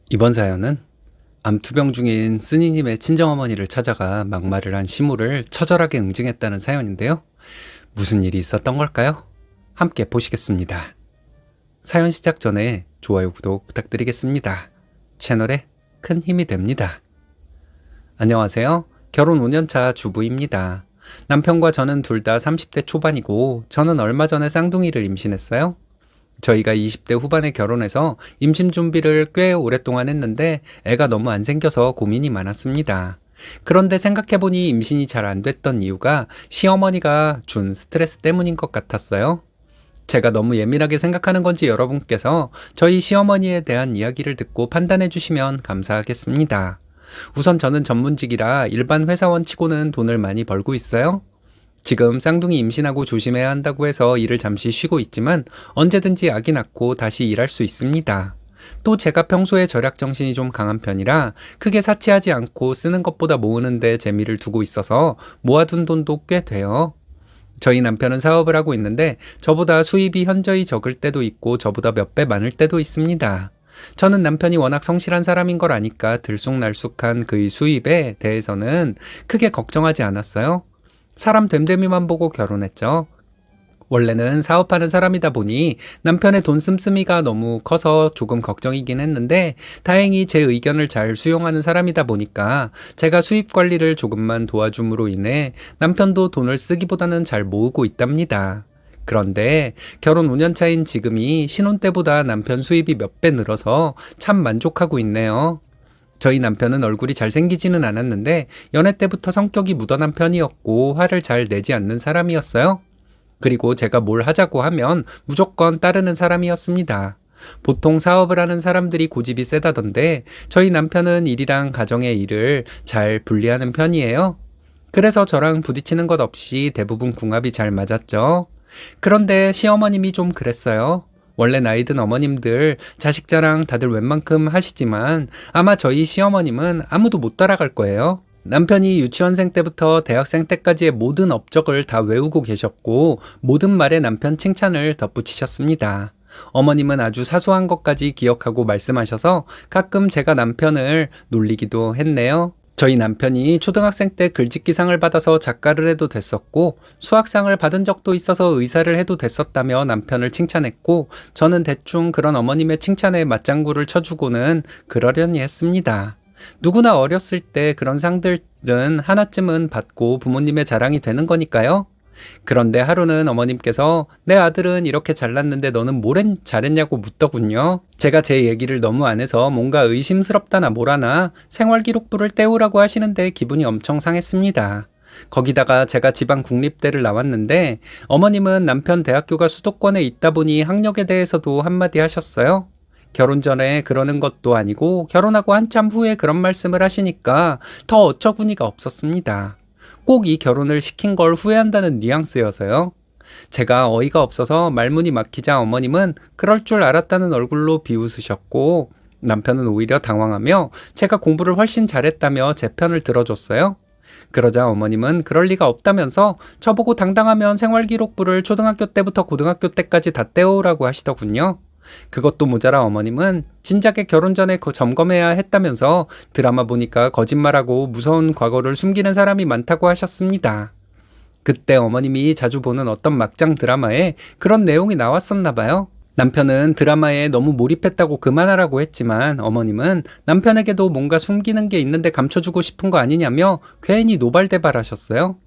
이번 사연은 암투병 중인 쓰니님의 친정어머니를 찾아가 막말을 한 시모를 처절하게 응징했다는 사연인데요. 무슨 일이 있었던 걸까요? 함께 보시겠습니다. 사연 시작 전에 좋아요, 구독 부탁드리겠습니다. 채널에 큰 힘이 됩니다. 안녕하세요. 결혼 5년차 주부입니다. 남편과 저는 둘 다 30대 초반이고 저는 얼마 전에 쌍둥이를 임신했어요. 저희가 20대 후반에 결혼해서 임신 준비를 꽤 오랫동안 했는데 애가 너무 안 생겨서 고민이 많았습니다. 그런데 생각해보니 임신이 잘 안 됐던 이유가 시어머니가 준 스트레스 때문인 것 같았어요. 제가 너무 예민하게 생각하는 건지 여러분께서 저희 시어머니에 대한 이야기를 듣고 판단해 주시면 감사하겠습니다. 우선 저는 전문직이라 일반 회사원 치고는 돈을 많이 벌고 있어요. 지금 쌍둥이 임신하고 조심해야 한다고 해서 일을 잠시 쉬고 있지만 언제든지 아기 낳고 다시 일할 수 있습니다. 또 제가 평소에 절약 정신이 좀 강한 편이라 크게 사치하지 않고 쓰는 것보다 모으는 데 재미를 두고 있어서 모아둔 돈도 꽤 돼요. 저희 남편은 사업을 하고 있는데 저보다 수입이 현저히 적을 때도 있고 저보다 몇 배 많을 때도 있습니다. 저는 남편이 워낙 성실한 사람인 걸 아니까 들쑥날쑥한 그의 수입에 대해서는 크게 걱정하지 않았어요. 사람 됨됨이만 보고 결혼했죠. 원래는 사업하는 사람이다 보니 남편의 돈 씀씀이가 너무 커서 조금 걱정이긴 했는데 다행히 제 의견을 잘 수용하는 사람이다 보니까 제가 수입 관리를 조금만 도와줌으로 인해 남편도 돈을 쓰기보다는 잘 모으고 있답니다. 그런데 결혼 5년 차인 지금이 신혼 때보다 남편 수입이 몇 배 늘어서 참 만족하고 있네요. 저희 남편은 얼굴이 잘생기지는 않았는데 연애 때부터 성격이 묻어난 편이었고 화를 잘 내지 않는 사람이었어요. 그리고 제가 뭘 하자고 하면 무조건 따르는 사람이었습니다. 보통 사업을 하는 사람들이 고집이 세다던데 저희 남편은 일이랑 가정의 일을 잘 분리하는 편이에요. 그래서 저랑 부딪히는 것 없이 대부분 궁합이 잘 맞았죠. 그런데 시어머님이 좀 그랬어요. 원래 나이 든 어머님들 자식 자랑 다들 웬만큼 하시지만 아마 저희 시어머님은 아무도 못 따라갈 거예요. 남편이 유치원생 때부터 대학생 때까지의 모든 업적을 다 외우고 계셨고 모든 말에 남편 칭찬을 덧붙이셨습니다. 어머님은 아주 사소한 것까지 기억하고 말씀하셔서 가끔 제가 남편을 놀리기도 했네요. 저희 남편이 초등학생 때 글짓기상을 받아서 작가를 해도 됐었고 수학상을 받은 적도 있어서 의사를 해도 됐었다며 남편을 칭찬했고 저는 대충 그런 어머님의 칭찬에 맞장구를 쳐주고는 그러려니 했습니다. 누구나 어렸을 때 그런 상들은 하나쯤은 받고 부모님의 자랑이 되는 거니까요. 그런데 하루는 어머님께서 내 아들은 이렇게 잘났는데 너는 뭘 잘했냐고 묻더군요. 제가 제 얘기를 너무 안 해서 뭔가 의심스럽다나 뭐라나 생활기록부를 떼우라고 하시는데 기분이 엄청 상했습니다. 거기다가 제가 지방 국립대를 나왔는데 어머님은 남편 대학교가 수도권에 있다 보니 학력에 대해서도 한마디 하셨어요. 결혼 전에 그러는 것도 아니고 결혼하고 한참 후에 그런 말씀을 하시니까 더 어처구니가 없었습니다. 꼭 이 결혼을 시킨 걸 후회한다는 뉘앙스여서요. 제가 어이가 없어서 말문이 막히자 어머님은 그럴 줄 알았다는 얼굴로 비웃으셨고 남편은 오히려 당황하며 제가 공부를 훨씬 잘했다며 제 편을 들어줬어요. 그러자 어머님은 그럴 리가 없다면서 저보고 당당하면 생활기록부를 초등학교 때부터 고등학교 때까지 다 떼오라고 하시더군요. 그것도 모자라 어머님은 진작에 결혼 전에 점검해야 했다면서 드라마 보니까 거짓말하고 무서운 과거를 숨기는 사람이 많다고 하셨습니다. 그때 어머님이 자주 보는 어떤 막장 드라마에 그런 내용이 나왔었나 봐요. 남편은 드라마에 너무 몰입했다고 그만하라고 했지만 어머님은 남편에게도 뭔가 숨기는 게 있는데 감춰주고 싶은 거 아니냐며 괜히 노발대발하셨어요.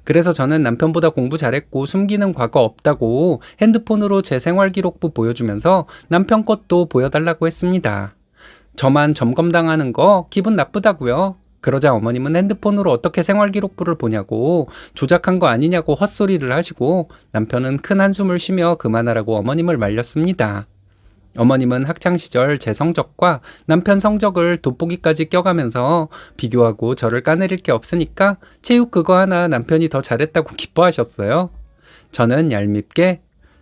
그래서 저는 남편보다 공부 잘했고 숨기는 과거 없다고 핸드폰으로 제 생활기록부 보여주면서 남편 것도 보여달라고 했습니다. 저만 점검당하는 거 기분 나쁘다고요. 그러자 어머님은 핸드폰으로 어떻게 생활기록부를 보냐고 조작한 거 아니냐고 헛소리를 하시고 남편은 큰 한숨을 쉬며 그만하라고 어머님을 말렸습니다. 어머님은 학창시절 제 성적과 남편 성적을 돋보기까지 껴가면서 비교하고 저를 까내릴 게 없으니까 체육 그거 하나 남편이 더 잘했다고 기뻐하셨어요. 저는 얄밉게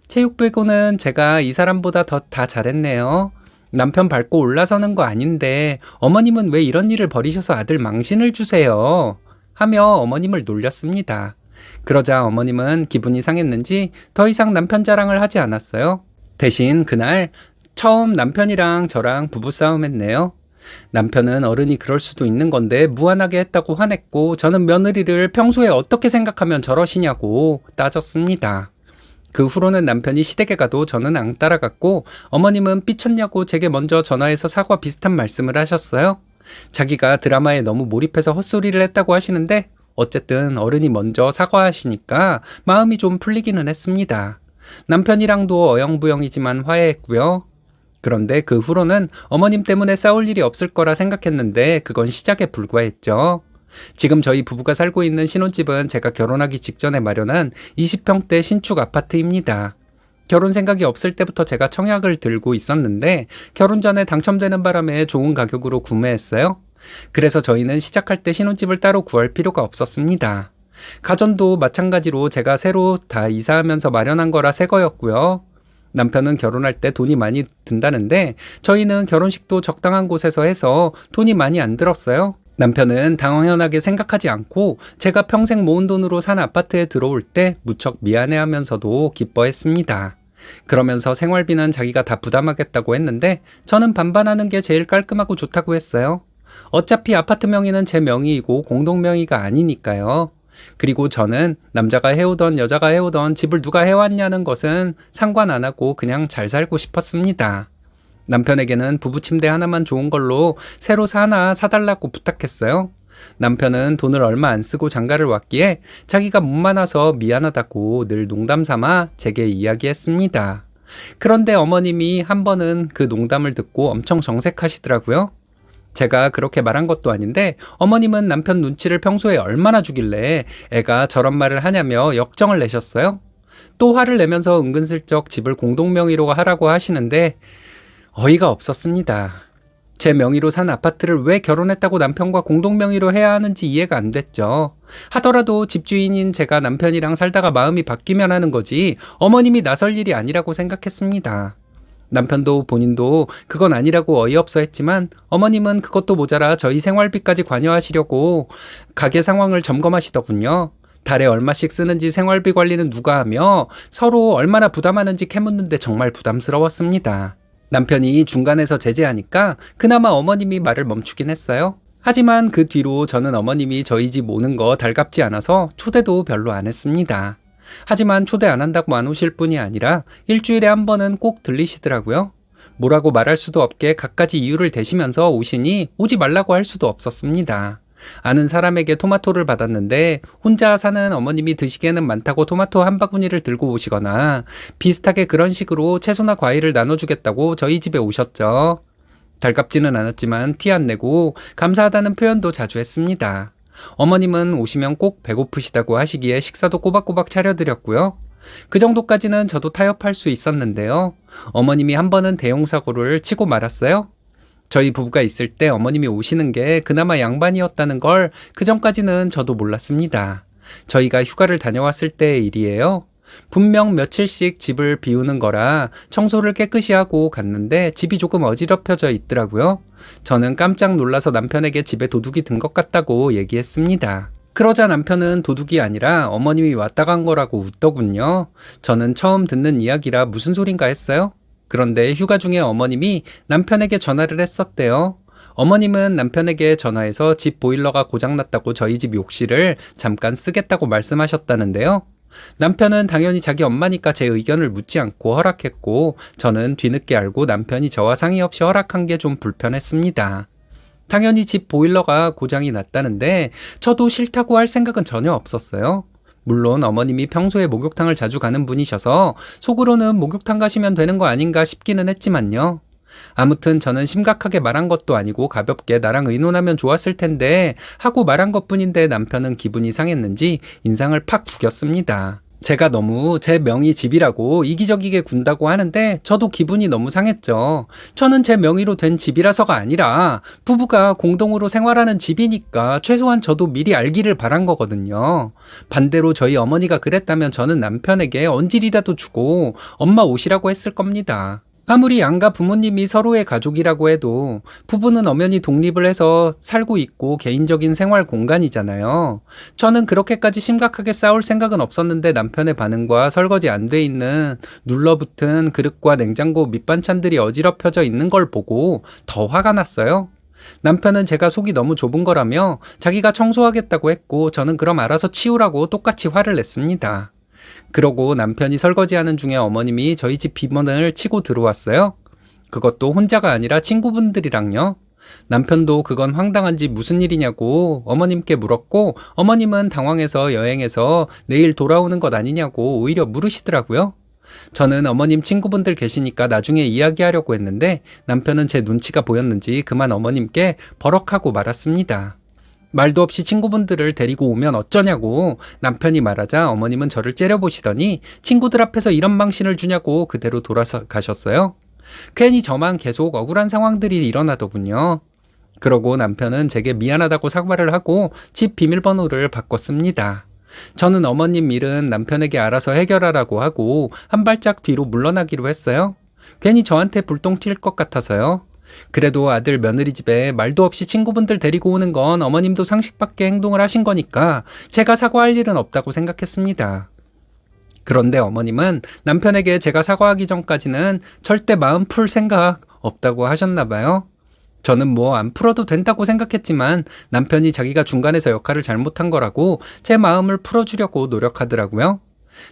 체육 빼고는 제가 이 사람보다 더 다 잘했네요. 남편 밟고 올라서는 거 아닌데 어머님은 왜 이런 일을 벌이셔서 아들 망신을 주세요? 하며 어머님을 놀렸습니다. 그러자 어머님은 기분이 상했는지 더 이상 남편 자랑을 하지 않았어요. 대신 그날 처음 남편이랑 저랑 부부싸움 했네요. 남편은 어른이 그럴 수도 있는 건데 무안하게 했다고 화냈고, 저는 며느리를 평소에 어떻게 생각하면 저러시냐고 따졌습니다. 그 후로는 남편이 시댁에 가도 저는 안 따라갔고, 어머님은 삐쳤냐고 제게 먼저 전화해서 사과 비슷한 말씀을 하셨어요. 자기가 드라마에 너무 몰입해서 헛소리를 했다고 하시는데, 어쨌든 어른이 먼저 사과하시니까 마음이 좀 풀리기는 했습니다. 남편이랑도 어영부영이지만 화해했고요. 그런데 그 후로는 어머님 때문에 싸울 일이 없을 거라 생각했는데 그건 시작에 불과했죠. 지금 저희 부부가 살고 있는 신혼집은 제가 결혼하기 직전에 마련한 20평대 신축 아파트입니다. 결혼 생각이 없을 때부터 제가 청약을 들고 있었는데 결혼 전에 당첨되는 바람에 좋은 가격으로 구매했어요. 그래서 저희는 시작할 때 신혼집을 따로 구할 필요가 없었습니다. 가전도 마찬가지로 제가 새로 다 이사하면서 마련한 거라 새 거였고요. 남편은 결혼할 때 돈이 많이 든다는데 저희는 결혼식도 적당한 곳에서 해서 돈이 많이 안 들었어요. 남편은 당연하게 생각하지 않고 제가 평생 모은 돈으로 산 아파트에 들어올 때 무척 미안해하면서도 기뻐했습니다. 그러면서 생활비는 자기가 다 부담하겠다고 했는데 저는 반반하는 게 제일 깔끔하고 좋다고 했어요. 어차피 아파트 명의는 제 명의이고 공동 명의가 아니니까요. 그리고 저는 남자가 해오던 여자가 해오던 집을 누가 해왔냐는 것은 상관 안 하고 그냥 잘 살고 싶었습니다. 남편에게는 부부 침대 하나만 좋은 걸로 새로 하나 사달라고 부탁했어요. 남편은 돈을 얼마 안 쓰고 장가를 왔기에 자기가 못 많아서 미안하다고 늘 농담 삼아 제게 이야기했습니다. 그런데 어머님이 한 번은 그 농담을 듣고 엄청 정색하시더라고요. 제가 그렇게 말한 것도 아닌데 어머님은 남편 눈치를 평소에 얼마나 주길래 애가 저런 말을 하냐며 역정을 내셨어요. 또 화를 내면서 은근슬쩍 집을 공동명의로 하라고 하시는데 어이가 없었습니다. 제 명의로 산 아파트를 왜 결혼했다고 남편과 공동명의로 해야 하는지 이해가 안 됐죠. 하더라도 집주인인 제가 남편이랑 살다가 마음이 바뀌면 하는 거지 어머님이 나설 일이 아니라고 생각했습니다. 남편도 본인도 그건 아니라고 어이없어 했지만 어머님은 그것도 모자라 저희 생활비까지 관여하시려고 가게 상황을 점검하시더군요. 달에 얼마씩 쓰는지 생활비 관리는 누가 하며 서로 얼마나 부담하는지 캐묻는데 정말 부담스러웠습니다. 남편이 중간에서 제재하니까 그나마 어머님이 말을 멈추긴 했어요. 하지만 그 뒤로 저는 어머님이 저희 집 오는 거 달갑지 않아서 초대도 별로 안 했습니다. 하지만 초대 안 한다고 안 오실 뿐이 아니라 일주일에 한 번은 꼭 들리시더라고요. 뭐라고 말할 수도 없게 갖가지 이유를 대시면서 오시니 오지 말라고 할 수도 없었습니다. 아는 사람에게 토마토를 받았는데 혼자 사는 어머님이 드시기에는 많다고 토마토 한 바구니를 들고 오시거나 비슷하게 그런 식으로 채소나 과일을 나눠주겠다고 저희 집에 오셨죠. 달갑지는 않았지만 티 안 내고 감사하다는 표현도 자주 했습니다. 어머님은 오시면 꼭 배고프시다고 하시기에 식사도 꼬박꼬박 차려드렸고요. 그 정도까지는 저도 타협할 수 있었는데요. 어머님이 한 번은 대형사고를 치고 말았어요. 저희 부부가 있을 때 어머님이 오시는 게 그나마 양반이었다는 걸 그전까지는 저도 몰랐습니다. 저희가 휴가를 다녀왔을 때의 일이에요. 분명 며칠씩 집을 비우는 거라 청소를 깨끗이 하고 갔는데 집이 조금 어지럽혀져 있더라고요. 저는 깜짝 놀라서 남편에게 집에 도둑이 든 것 같다고 얘기했습니다. 그러자 남편은 도둑이 아니라 어머님이 왔다 간 거라고 웃더군요. 저는 처음 듣는 이야기라 무슨 소린가 했어요. 그런데 휴가 중에 어머님이 남편에게 전화를 했었대요. 어머님은 남편에게 전화해서 집 보일러가 고장났다고 저희 집 욕실을 잠깐 쓰겠다고 말씀하셨다는데요. 남편은 당연히 자기 엄마니까 제 의견을 묻지 않고 허락했고 저는 뒤늦게 알고 남편이 저와 상의 없이 허락한 게 좀 불편했습니다. 당연히 집 보일러가 고장이 났다는데 저도 싫다고 할 생각은 전혀 없었어요. 물론 어머님이 평소에 목욕탕을 자주 가는 분이셔서 속으로는 목욕탕 가시면 되는 거 아닌가 싶기는 했지만요. 아무튼 저는 심각하게 말한 것도 아니고 가볍게 나랑 의논하면 좋았을 텐데 하고 말한 것뿐인데 남편은 기분이 상했는지 인상을 팍 구겼습니다. 제가 너무 제 명의 집이라고 이기적이게 군다고 하는데 저도 기분이 너무 상했죠. 저는 제 명의로 된 집이라서가 아니라 부부가 공동으로 생활하는 집이니까 최소한 저도 미리 알기를 바란 거거든요. 반대로 저희 어머니가 그랬다면 저는 남편에게 언질이라도 주고 엄마 오시라고 했을 겁니다. 아무리 양가 부모님이 서로의 가족이라고 해도 부부는 엄연히 독립을 해서 살고 있고 개인적인 생활 공간이잖아요. 저는 그렇게까지 심각하게 싸울 생각은 없었는데 남편의 반응과 설거지 안 돼 있는 눌러붙은 그릇과 냉장고 밑반찬들이 어지럽혀져 있는 걸 보고 더 화가 났어요. 남편은 제가 속이 너무 좁은 거라며 자기가 청소하겠다고 했고 저는 그럼 알아서 치우라고 똑같이 화를 냈습니다. 그러고 남편이 설거지하는 중에 어머님이 저희 집 비번을 치고 들어왔어요. 그것도 혼자가 아니라 친구분들이랑요. 남편도 그건 황당한지 무슨 일이냐고 어머님께 물었고 어머님은 당황해서 여행해서 내일 돌아오는 것 아니냐고 오히려 물으시더라고요. 저는 어머님 친구분들 계시니까 나중에 이야기하려고 했는데 남편은 제 눈치가 보였는지 그만 어머님께 버럭하고 말았습니다. 말도 없이 친구분들을 데리고 오면 어쩌냐고 남편이 말하자 어머님은 저를 째려보시더니 친구들 앞에서 이런 망신을 주냐고 그대로 돌아가셨어요. 괜히 저만 계속 억울한 상황들이 일어나더군요. 그러고 남편은 제게 미안하다고 사과를 하고 집 비밀번호를 바꿨습니다. 저는 어머님 일은 남편에게 알아서 해결하라고 하고 한 발짝 뒤로 물러나기로 했어요. 괜히 저한테 불똥 튈 것 같아서요. 그래도 아들 며느리 집에 말도 없이 친구분들 데리고 오는 건 어머님도 상식 밖의 행동을 하신 거니까 제가 사과할 일은 없다고 생각했습니다. 그런데 어머님은 남편에게 제가 사과하기 전까지는 절대 마음 풀 생각 없다고 하셨나 봐요. 저는 뭐 안 풀어도 된다고 생각했지만 남편이 자기가 중간에서 역할을 잘못한 거라고 제 마음을 풀어주려고 노력하더라고요.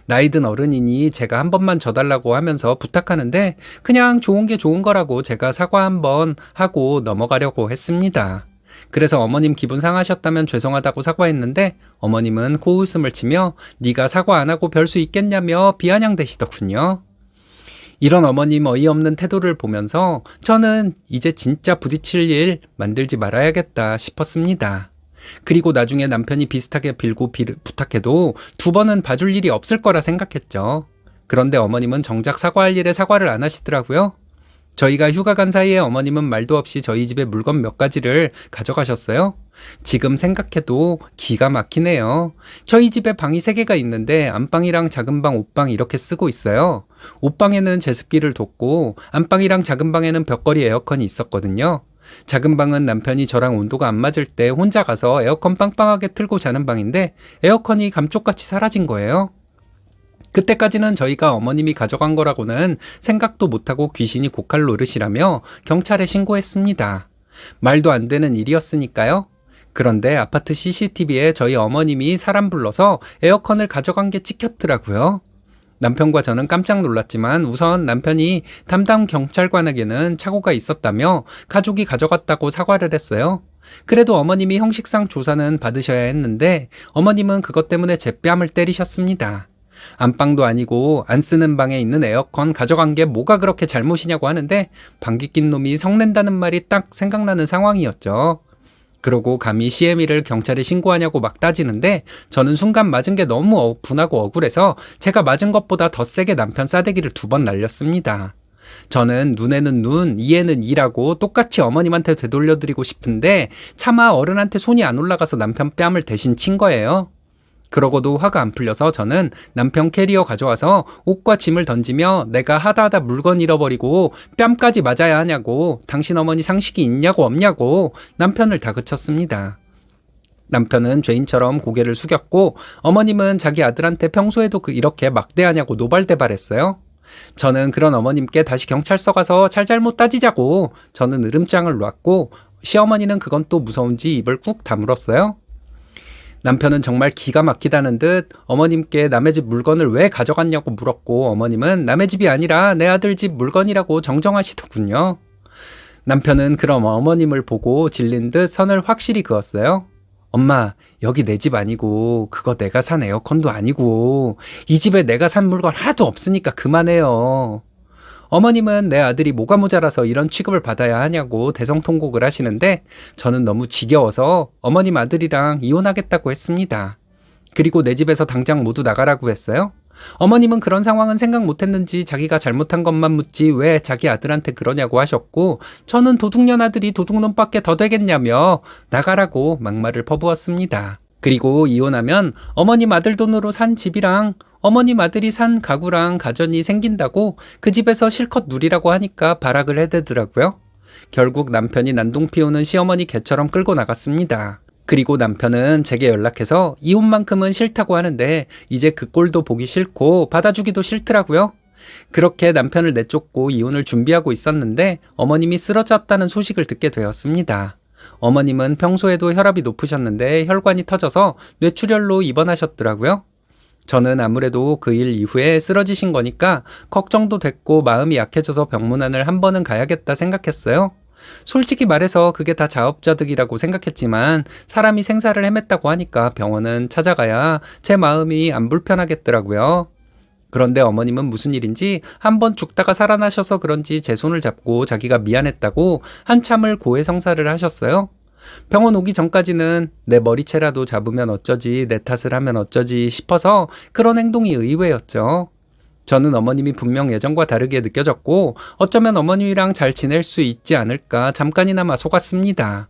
나이든 어른이니 제가 한 번만 져달라고 하면서 부탁하는데 그냥 좋은 게 좋은 거라고 제가 사과 한 번 하고 넘어가려고 했습니다. 그래서 어머님 기분 상하셨다면 죄송하다고 사과했는데 어머님은 코웃음을 치며 네가 사과 안 하고 별 수 있겠냐며 비아냥대시더군요. 이런 어머님 어이없는 태도를 보면서 저는 이제 진짜 부딪힐 일 만들지 말아야겠다 싶었습니다. 그리고 나중에 남편이 비슷하게 빌고 부탁해도 두 번은 봐줄 일이 없을 거라 생각했죠. 그런데 어머님은 정작 사과할 일에 사과를 안 하시더라고요. 저희가 휴가 간 사이에 어머님은 말도 없이 저희 집에 물건 몇 가지를 가져가셨어요. 지금 생각해도 기가 막히네요. 저희 집에 방이 3개가 있는데 안방이랑 작은 방, 옷방 이렇게 쓰고 있어요. 옷방에는 제습기를 뒀고 안방이랑 작은 방에는 벽걸이 에어컨이 있었거든요. 작은 방은 남편이 저랑 온도가 안 맞을 때 혼자 가서 에어컨 빵빵하게 틀고 자는 방인데 에어컨이 감쪽같이 사라진 거예요. 그때까지는 저희가 어머님이 가져간 거라고는 생각도 못하고 귀신이 고칼 노릇이라며 경찰에 신고했습니다. 말도 안 되는 일이었으니까요. 그런데 아파트 CCTV에 저희 어머님이 사람 불러서 에어컨을 가져간 게 찍혔더라고요. 남편과 저는 깜짝 놀랐지만 우선 남편이 담당 경찰관에게는 착오가 있었다며 가족이 가져갔다고 사과를 했어요. 그래도 어머님이 형식상 조사는 받으셔야 했는데 어머님은 그것 때문에 제 뺨을 때리셨습니다. 안방도 아니고 안 쓰는 방에 있는 에어컨 가져간 게 뭐가 그렇게 잘못이냐고 하는데 방귀 낀 놈이 성낸다는 말이 딱 생각나는 상황이었죠. 그러고 감히 CM이를 경찰에 신고하냐고 막 따지는데 저는 순간 맞은 게 너무 분하고 억울해서 제가 맞은 것보다 더 세게 남편 싸대기를 2번 날렸습니다. 저는 눈에는 눈, 이에는 이라고 똑같이 어머님한테 되돌려드리고 싶은데 차마 어른한테 손이 안 올라가서 남편 뺨을 대신 친 거예요. 그러고도 화가 안 풀려서 저는 남편 캐리어 가져와서 옷과 짐을 던지며 내가 하다 물건 잃어버리고 뺨까지 맞아야 하냐고 당신 어머니 상식이 있냐고 없냐고 남편을 다그쳤습니다. 남편은 죄인처럼 고개를 숙였고 어머님은 자기 아들한테 평소에도 이렇게 막대하냐고 노발대발했어요. 저는 그런 어머님께 다시 경찰서 가서 잘잘못 따지자고 저는 으름장을 놨고 시어머니는 그건 또 무서운지 입을 꾹 다물었어요. 남편은 정말 기가 막히다는 듯 어머님께 남의 집 물건을 왜 가져갔냐고 물었고 어머님은 남의 집이 아니라 내 아들 집 물건이라고 정정하시더군요. 남편은 그럼 어머님을 보고 질린 듯 선을 확실히 그었어요. 엄마, 여기 내 집 아니고 그거 내가 산 에어컨도 아니고 이 집에 내가 산 물건 하나도 없으니까 그만해요. 어머님은 내 아들이 뭐가 모자라서 이런 취급을 받아야 하냐고 대성통곡을 하시는데 저는 너무 지겨워서 어머님 아들이랑 이혼하겠다고 했습니다. 그리고 내 집에서 당장 모두 나가라고 했어요. 어머님은 그런 상황은 생각 못했는지 자기가 잘못한 것만 묻지 왜 자기 아들한테 그러냐고 하셨고 저는 도둑년 아들이 도둑놈밖에 더 되겠냐며 나가라고 막말을 퍼부었습니다. 그리고 이혼하면 어머님 아들 돈으로 산 집이랑 어머님 아들이 산 가구랑 가전이 생긴다고 그 집에서 실컷 누리라고 하니까 발악을 해대더라고요. 결국 남편이 난동 피우는 시어머니 개처럼 끌고 나갔습니다. 그리고 남편은 제게 연락해서 이혼만큼은 싫다고 하는데 이제 그 꼴도 보기 싫고 받아주기도 싫더라고요. 그렇게 남편을 내쫓고 이혼을 준비하고 있었는데 어머님이 쓰러졌다는 소식을 듣게 되었습니다. 어머님은 평소에도 혈압이 높으셨는데 혈관이 터져서 뇌출혈로 입원하셨더라고요. 저는 아무래도 그 일 이후에 쓰러지신 거니까 걱정도 됐고 마음이 약해져서 병문안을 한 번은 가야겠다 생각했어요. 솔직히 말해서 그게 다 자업자득이라고 생각했지만 사람이 생사를 헤맸다고 하니까 병원은 찾아가야 제 마음이 안 불편하겠더라고요. 그런데 어머님은 무슨 일인지 한 번 죽다가 살아나셔서 그런지 제 손을 잡고 자기가 미안했다고 한참을 고해성사를 하셨어요. 병원 오기 전까지는 내 머리채라도 잡으면 어쩌지, 내 탓을 하면 어쩌지 싶어서 그런 행동이 의외였죠. 저는 어머님이 분명 예전과 다르게 느껴졌고 어쩌면 어머님이랑 잘 지낼 수 있지 않을까 잠깐이나마 속았습니다.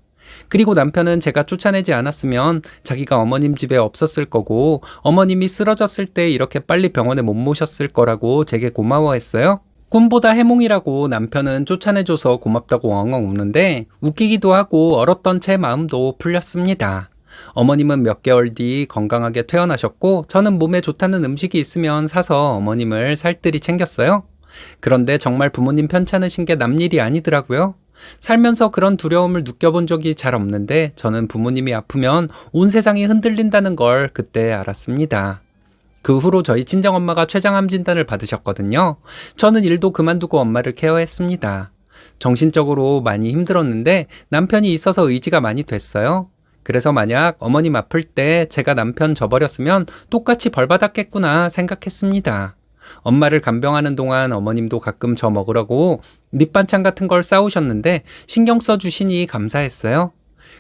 그리고 남편은 제가 쫓아내지 않았으면 자기가 어머님 집에 없었을 거고 어머님이 쓰러졌을 때 이렇게 빨리 병원에 못 모셨을 거라고 제게 고마워했어요. 꿈보다 해몽이라고 남편은 쫓아내줘서 고맙다고 엉엉 우는데 웃기기도 하고 얼었던 제 마음도 풀렸습니다. 어머님은 몇 개월 뒤 건강하게 퇴원하셨고 저는 몸에 좋다는 음식이 있으면 사서 어머님을 살뜰히 챙겼어요. 그런데 정말 부모님 편찮으신 게 남 일이 아니더라고요. 살면서 그런 두려움을 느껴본 적이 잘 없는데 저는 부모님이 아프면 온 세상이 흔들린다는 걸 그때 알았습니다. 그 후로 저희 친정엄마가 췌장암 진단을 받으셨거든요. 저는 일도 그만두고 엄마를 케어했습니다. 정신적으로 많이 힘들었는데 남편이 있어서 의지가 많이 됐어요. 그래서 만약 어머님 아플 때 제가 남편 져버렸으면 똑같이 벌받았겠구나 생각했습니다. 엄마를 간병하는 동안 어머님도 가끔 저 먹으라고 밑반찬 같은 걸 싸우셨는데 신경 써주시니 감사했어요.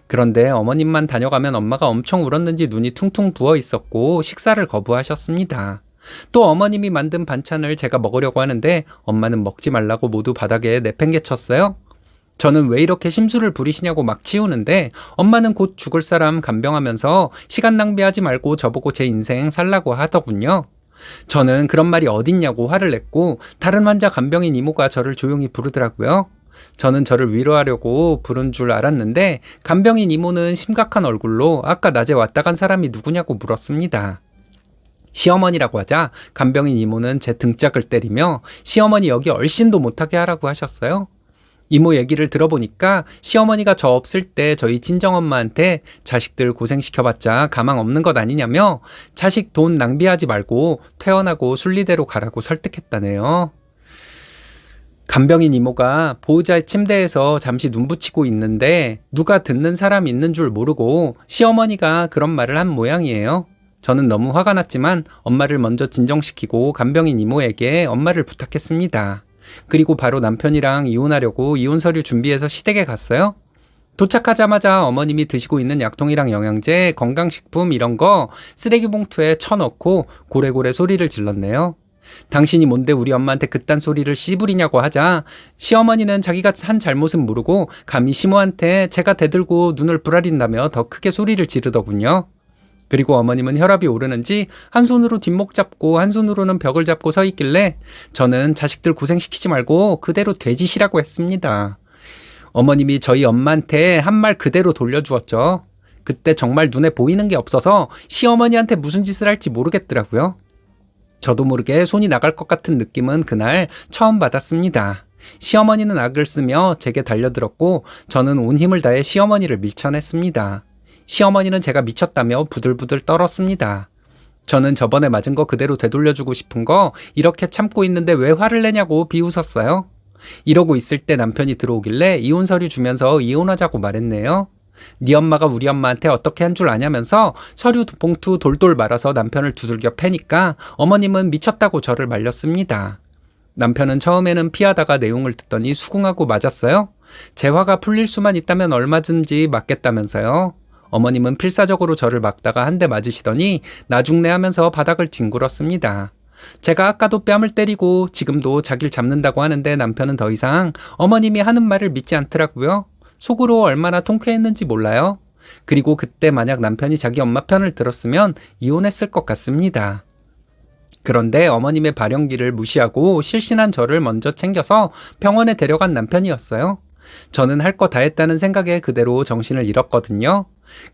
그런데 어머님만 다녀가면 엄마가 엄청 울었는지 눈이 퉁퉁 부어 있었고 식사를 거부하셨습니다. 또 어머님이 만든 반찬을 제가 먹으려고 하는데 엄마는 먹지 말라고 모두 바닥에 내팽개쳤어요. 저는 왜 이렇게 심술을 부리시냐고 막 치우는데 엄마는 곧 죽을 사람 간병하면서 시간 낭비하지 말고 저보고 제 인생 살라고 하더군요. 저는 그런 말이 어딨냐고 화를 냈고 다른 환자 간병인 이모가 저를 조용히 부르더라고요. 저는 저를 위로하려고 부른 줄 알았는데 간병인 이모는 심각한 얼굴로 아까 낮에 왔다 간 사람이 누구냐고 물었습니다. 시어머니라고 하자 간병인 이모는 제 등짝을 때리며 시어머니 여기 얼씬도 못하게 하라고 하셨어요. 이모 얘기를 들어보니까 시어머니가 저 없을 때 저희 친정엄마한테 자식들 고생시켜봤자 가망 없는 것 아니냐며 자식 돈 낭비하지 말고 퇴원하고 순리대로 가라고 설득했다네요. 간병인 이모가 보호자의 침대에서 잠시 눈 붙이고 있는데 누가 듣는 사람 있는 줄 모르고 시어머니가 그런 말을 한 모양이에요. 저는 너무 화가 났지만 엄마를 먼저 진정시키고 간병인 이모에게 엄마를 부탁했습니다. 그리고 바로 남편이랑 이혼하려고 이혼 서류 준비해서 시댁에 갔어요. 도착하자마자 어머님이 드시고 있는 약통이랑 영양제, 건강식품 이런 거 쓰레기 봉투에 쳐넣고 고래고래 소리를 질렀네요. 당신이 뭔데 우리 엄마한테 그딴 소리를 씨부리냐고 하자 시어머니는 자기가 한 잘못은 모르고 감히 시모한테 제가 대들고 눈을 부라린다며 더 크게 소리를 지르더군요. 그리고 어머님은 혈압이 오르는지 한 손으로 뒷목 잡고 한 손으로는 벽을 잡고 서 있길래 저는 자식들 고생시키지 말고 그대로 돼지시라고 했습니다. 어머님이 저희 엄마한테 한 말 그대로 돌려주었죠. 그때 정말 눈에 보이는 게 없어서 시어머니한테 무슨 짓을 할지 모르겠더라고요. 저도 모르게 손이 나갈 것 같은 느낌은 그날 처음 받았습니다. 시어머니는 악을 쓰며 제게 달려들었고 저는 온 힘을 다해 시어머니를 밀쳐냈습니다. 시어머니는 제가 미쳤다며 부들부들 떨었습니다. 저는 저번에 맞은 거 그대로 되돌려주고 싶은 거 이렇게 참고 있는데 왜 화를 내냐고 비웃었어요. 이러고 있을 때 남편이 들어오길래 이혼 서류 주면서 이혼하자고 말했네요. 네 엄마가 우리 엄마한테 어떻게 한 줄 아냐면서 서류 봉투 돌돌 말아서 남편을 두들겨 패니까 어머님은 미쳤다고 저를 말렸습니다. 남편은 처음에는 피하다가 내용을 듣더니 수긍하고 맞았어요. 제 화가 풀릴 수만 있다면 얼마든지 맞겠다면서요. 어머님은 필사적으로 저를 막다가 한 대 맞으시더니 나중내 하면서 바닥을 뒹굴었습니다. 제가 아까도 뺨을 때리고 지금도 자기를 잡는다고 하는데 남편은 더 이상 어머님이 하는 말을 믿지 않더라고요. 속으로 얼마나 통쾌했는지 몰라요. 그리고 그때 만약 남편이 자기 엄마 편을 들었으면 이혼했을 것 같습니다. 그런데 어머님의 발연기를 무시하고 실신한 저를 먼저 챙겨서 병원에 데려간 남편이었어요. 저는 할 거 다 했다는 생각에 그대로 정신을 잃었거든요.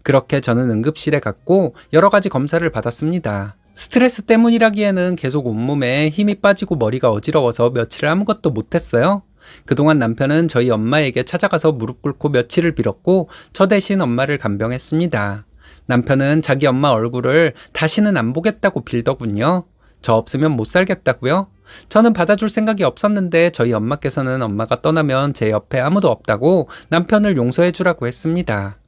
그렇게 저는 응급실에 갔고 여러 가지 검사를 받았습니다. 스트레스 때문이라기에는 계속 온몸에 힘이 빠지고 머리가 어지러워서 며칠 아무것도 못했어요. 그동안 남편은 저희 엄마에게 찾아가서 무릎 꿇고 며칠을 빌었고 저 대신 엄마를 간병했습니다. 남편은 자기 엄마 얼굴을 다시는 안 보겠다고 빌더군요. 저 없으면 못 살겠다고요? 저는 받아줄 생각이 없었는데 저희 엄마께서는 엄마가 떠나면 제 옆에 아무도 없다고 남편을 용서해 주라고 했습니다.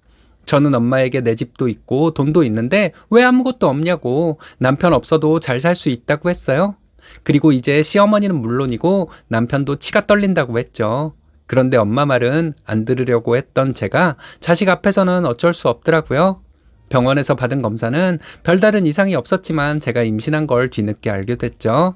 저는 엄마에게 내 집도 있고 돈도 있는데 왜 아무것도 없냐고, 남편 없어도 잘 살 수 있다고 했어요. 그리고 이제 시어머니는 물론이고 남편도 치가 떨린다고 했죠. 그런데 엄마 말은 안 들으려고 했던 제가 자식 앞에서는 어쩔 수 없더라고요. 병원에서 받은 검사는 별다른 이상이 없었지만 제가 임신한 걸 뒤늦게 알게 됐죠.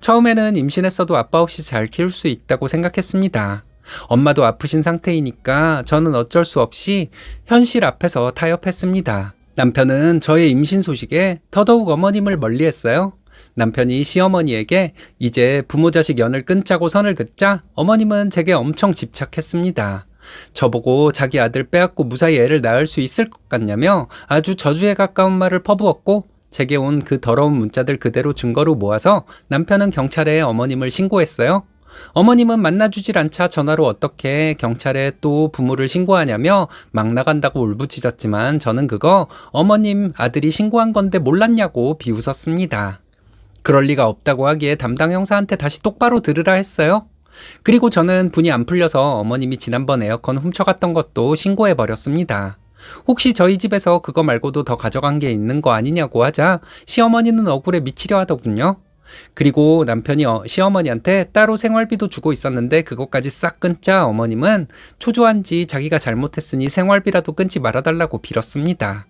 처음에는 임신했어도 아빠 없이 잘 키울 수 있다고 생각했습니다. 엄마도 아프신 상태이니까 저는 어쩔 수 없이 현실 앞에서 타협했습니다. 남편은 저의 임신 소식에 더더욱 어머님을 멀리했어요. 남편이 시어머니에게 이제 부모 자식 연을 끊자고 선을 긋자 어머님은 제게 엄청 집착했습니다. 저보고 자기 아들 빼앗고 무사히 애를 낳을 수 있을 것 같냐며 아주 저주에 가까운 말을 퍼부었고, 제게 온 그 더러운 문자들 그대로 증거로 모아서 남편은 경찰에 어머님을 신고했어요. 어머님은 만나주질 않자 전화로 어떻게 경찰에 또 부모를 신고하냐며 막 나간다고 울부짖었지만 저는 그거 어머님 아들이 신고한 건데 몰랐냐고 비웃었습니다. 그럴 리가 없다고 하기에 담당 형사한테 다시 똑바로 들으라 했어요. 그리고 저는 분이 안 풀려서 어머님이 지난번 에어컨 훔쳐갔던 것도 신고해버렸습니다. 혹시 저희 집에서 그거 말고도 더 가져간 게 있는 거 아니냐고 하자 시어머니는 억울해 미치려 하더군요. 그리고 남편이 시어머니한테 따로 생활비도 주고 있었는데 그것까지 싹 끊자 어머님은 초조한지 자기가 잘못했으니 생활비라도 끊지 말아달라고 빌었습니다.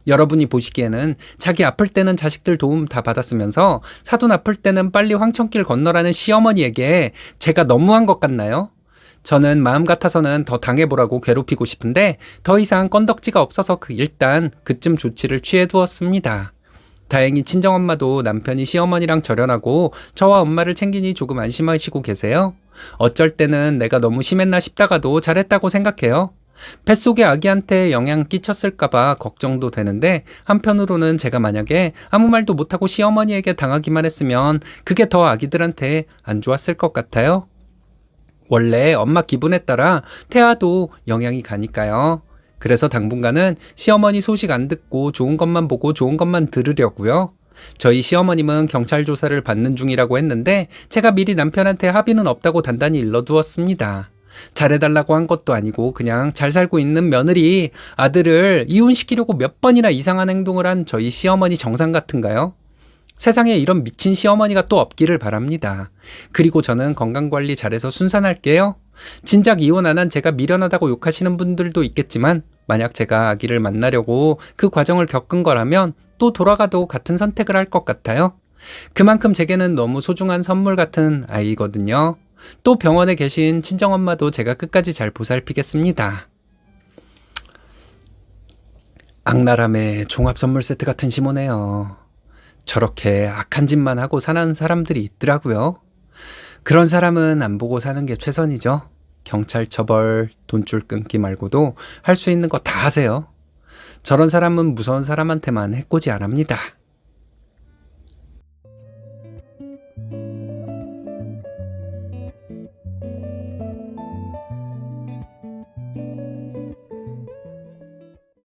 여러분이 보시기에는 자기 아플 때는 자식들 도움 다 받았으면서 사돈 아플 때는 빨리 황천길 건너라는 시어머니에게 제가 너무한 것 같나요? 저는 마음 같아서는 더 당해보라고 괴롭히고 싶은데 더 이상 건덕지가 없어서 일단 그쯤 조치를 취해두었습니다. 다행히 친정엄마도 남편이 시어머니랑 절연하고 저와 엄마를 챙기니 조금 안심하시고 계세요. 어쩔 때는 내가 너무 심했나 싶다가도 잘했다고 생각해요. 뱃속의 아기한테 영향 끼쳤을까봐 걱정도 되는데 한편으로는 제가 만약에 아무 말도 못하고 시어머니에게 당하기만 했으면 그게 더 아기들한테 안 좋았을 것 같아요. 원래 엄마 기분에 따라 태아도 영향이 가니까요. 그래서 당분간은 시어머니 소식 안 듣고 좋은 것만 보고 좋은 것만 들으려고요. 저희 시어머님은 경찰 조사를 받는 중이라고 했는데 제가 미리 남편한테 합의는 없다고 단단히 일러두었습니다. 잘해달라고 한 것도 아니고 그냥 잘 살고 있는 며느리 아들을 이혼시키려고 몇 번이나 이상한 행동을 한 저희 시어머니 정상 같은가요? 세상에 이런 미친 시어머니가 또 없기를 바랍니다. 그리고 저는 건강관리 잘해서 순산할게요. 진작 이혼 안 한 제가 미련하다고 욕하시는 분들도 있겠지만 만약 제가 아기를 만나려고 그 과정을 겪은 거라면 또 돌아가도 같은 선택을 할 것 같아요. 그만큼 제게는 너무 소중한 선물 같은 아이거든요. 또 병원에 계신 친정엄마도 제가 끝까지 잘 보살피겠습니다. 악랄함의 종합선물 세트 같은 시모네요. 저렇게 악한 짓만 하고 사는 사람들이 있더라고요. 그런 사람은 안 보고 사는 게 최선이죠. 경찰 처벌, 돈줄 끊기 말고도 할 수 있는 거 다 하세요. 저런 사람은 무서운 사람한테만 해코지 안 합니다.